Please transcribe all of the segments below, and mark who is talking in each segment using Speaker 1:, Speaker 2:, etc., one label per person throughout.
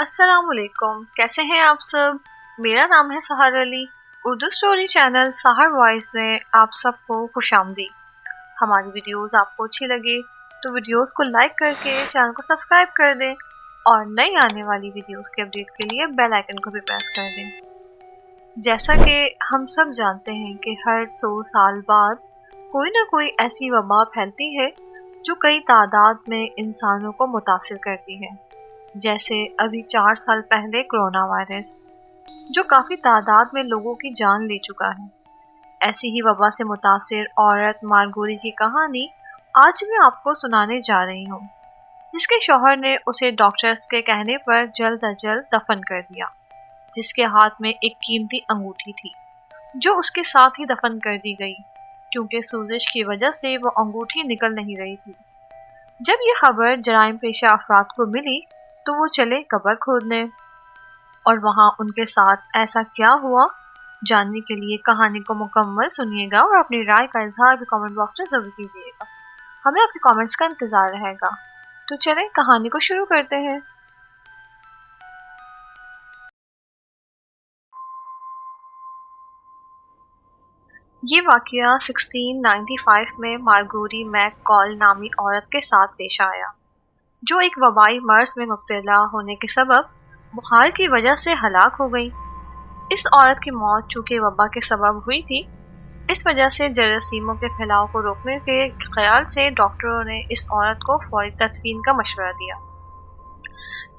Speaker 1: السلام علیکم، کیسے ہیں آپ سب؟ میرا نام ہے سحر علی۔ اردو سٹوری چینل سحر وائس میں آپ سب کو خوش آمدید۔ ہماری ویڈیوز آپ کو اچھی لگے تو ویڈیوز کو لائک کر کے چینل کو سبسکرائب کر دیں اور نئی آنے والی ویڈیوز کے اپڈیٹ کے لیے بیل آئیکن کو بھی پریس کر دیں۔ جیسا کہ ہم سب جانتے ہیں کہ ہر 100 سال بعد کوئی نہ کوئی ایسی وبا پھیلتی ہے جو کئی تعداد میں انسانوں کو متاثر کرتی ہے، جیسے ابھی 4 سال پہلے کرونا وائرس جو کافی تعداد میں لوگوں کی جان لے چکا ہے۔ ایسی ہی وبا سے متاثر عورت مارگوری کی کہانی آج میں آپ کو سنانے جا رہی ہوں، جس کے شوہر نے اسے ڈاکٹرز کے کہنے پر جلد از جلد دفن کر دیا، جس کے ہاتھ میں ایک قیمتی انگوٹھی تھی جو اس کے ساتھ ہی دفن کر دی گئی کیونکہ سوزش کی وجہ سے وہ انگوٹھی نکل نہیں رہی تھی۔ جب یہ خبر جرائم پیشہ افراد کو ملی تو وہ چلے قبر کھودنے، اور وہاں ان کے ساتھ ایسا کیا ہوا جاننے کے لیے کہانی کو مکمل سنیے گا اور اپنی رائے کا اظہار بھی کامنٹ باکس میں ضرور کیجیے گا۔ ہمیں آپ کے کامنٹس کا انتظار رہے گا۔ تو چلیں کہانی کو شروع کرتے ہیں۔ یہ واقعہ 1695 میں مارگوری میک کال نامی عورت کے ساتھ پیش آیا، جو ایک وبائی مرض میں مبتلا ہونے کے سبب بخار کی وجہ سے ہلاک ہو گئی۔ اس عورت کی موت چونکہ وبا کے سبب ہوئی تھی، اس وجہ سے جراثیموں کے پھیلاؤ کو روکنے کے خیال سے ڈاکٹروں نے اس عورت کو فوری تدفین کا مشورہ دیا،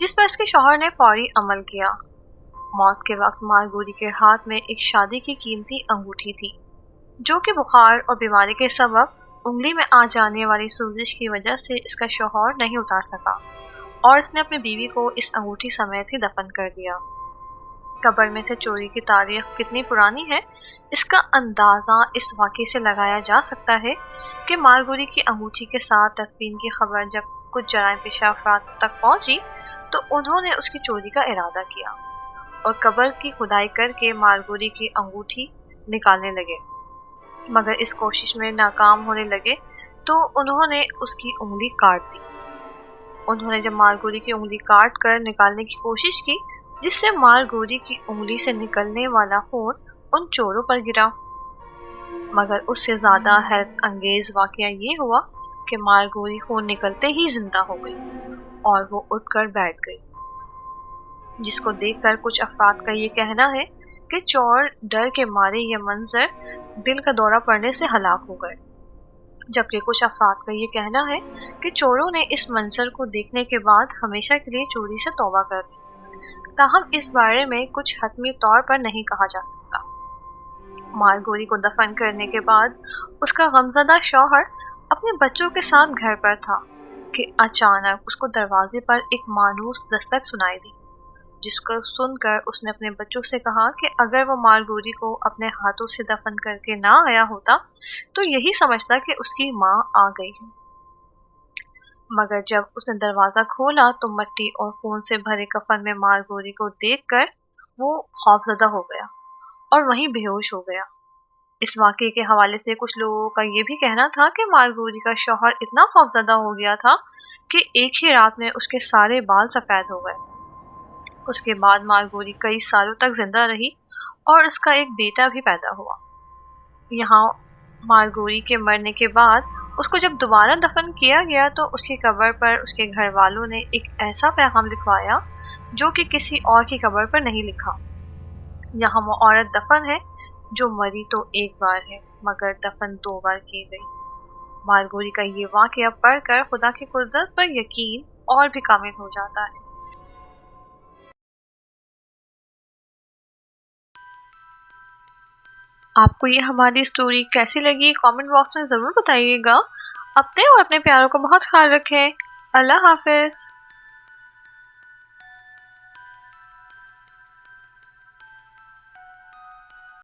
Speaker 1: جس پر اس کے شوہر نے فوری عمل کیا۔ موت کے وقت مارگوری کے ہاتھ میں ایک شادی کی قیمتی انگوٹھی تھی، جو کہ بخار اور بیماری کے سبب انگلی میں آ جانے والی سوزش کی وجہ سے اس کا شوہر نہیں اتار سکا، اور اس نے اپنی بیوی کو اس انگوٹھی سمیت ہی دفن کر دیا۔ قبر میں سے چوری کی تاریخ کتنی پرانی ہے، اس کا اندازہ اس واقعے سے لگایا جا سکتا ہے کہ مارگوری کی انگوٹھی کے ساتھ تدفین کی خبر جب کچھ جرائم پیشہ افراد تک پہنچی تو انہوں نے اس کی چوری کا ارادہ کیا اور قبر کی کھدائی کر کے مارگوری کی انگوٹھی نکالنے لگے، مگر اس کوشش میں ناکام ہونے لگے تو انہوں نے اس کی انگلی کاٹ دی۔ انہوں نے جب مارگوری کی انگلی کاٹ کر نکالنے کی کوشش کی، جس سے مارگوری کی انگلی سے نکلنے والا خون ان چوروں پر گرا، مگر اس سے زیادہ حیرت انگیز واقعہ یہ ہوا کہ مارگوری خون نکلتے ہی زندہ ہو گئی اور وہ اٹھ کر بیٹھ گئی، جس کو دیکھ کر کچھ افراد کا یہ کہنا ہے کہ چور ڈر کے مارے یہ منظر دل کا دورہ پڑنے سے ہلاک ہو گئے، جبکہ کچھ افراد کا یہ کہنا ہے کہ چوروں نے اس منظر کو دیکھنے کے بعد ہمیشہ کے لیے چوری سے توبہ کر دی۔ تاہم اس بارے میں کچھ حتمی طور پر نہیں کہا جا سکتا۔ مارگوری کو دفن کرنے کے بعد اس کا غمزدہ شوہر اپنے بچوں کے ساتھ گھر پر تھا کہ اچانک اس کو دروازے پر ایک مانوس دستک سنائی دی، جس کو سن کر اس نے اپنے بچوں سے کہا کہ اگر وہ مارگوری کو اپنے ہاتھوں سے دفن کر کے نہ آیا ہوتا تو یہی سمجھتا کہ اس کی ماں آ گئی ہے، مگر جب اس نے دروازہ کھولا تو مٹی اور خون سے بھرے کفن میں مارگوری کو دیکھ کر وہ خوفزدہ ہو گیا اور وہیں بے ہوش ہو گیا۔ اس واقعے کے حوالے سے کچھ لوگوں کا یہ بھی کہنا تھا کہ مارگوری کا شوہر اتنا خوفزدہ ہو گیا تھا کہ ایک ہی رات میں اس کے سارے بال سفید ہو گئے۔ اس کے بعد مارگوری کئی سالوں تک زندہ رہی اور اس کا ایک بیٹا بھی پیدا ہوا۔ یہاں مارگوری کے مرنے کے بعد اس کو جب دوبارہ دفن کیا گیا تو اس کی قبر پر اس کے گھر والوں نے ایک ایسا پیغام لکھوایا جو کہ کسی اور کی قبر پر نہیں لکھا۔ یہاں وہ عورت دفن ہے جو مری تو ایک بار ہے مگر دفن 2 بار کی گئی۔ مارگوری کا یہ واقعہ پڑھ کر خدا کی قدرت پر یقین اور بھی کامل ہو جاتا ہے۔ آپ کو یہ ہماری سٹوری کیسی لگی کامنٹ باکس میں ضرور بتائیے گا۔ اپنے اور اپنے پیاروں کو بہت خیال رکھیں۔ اللہ حافظ۔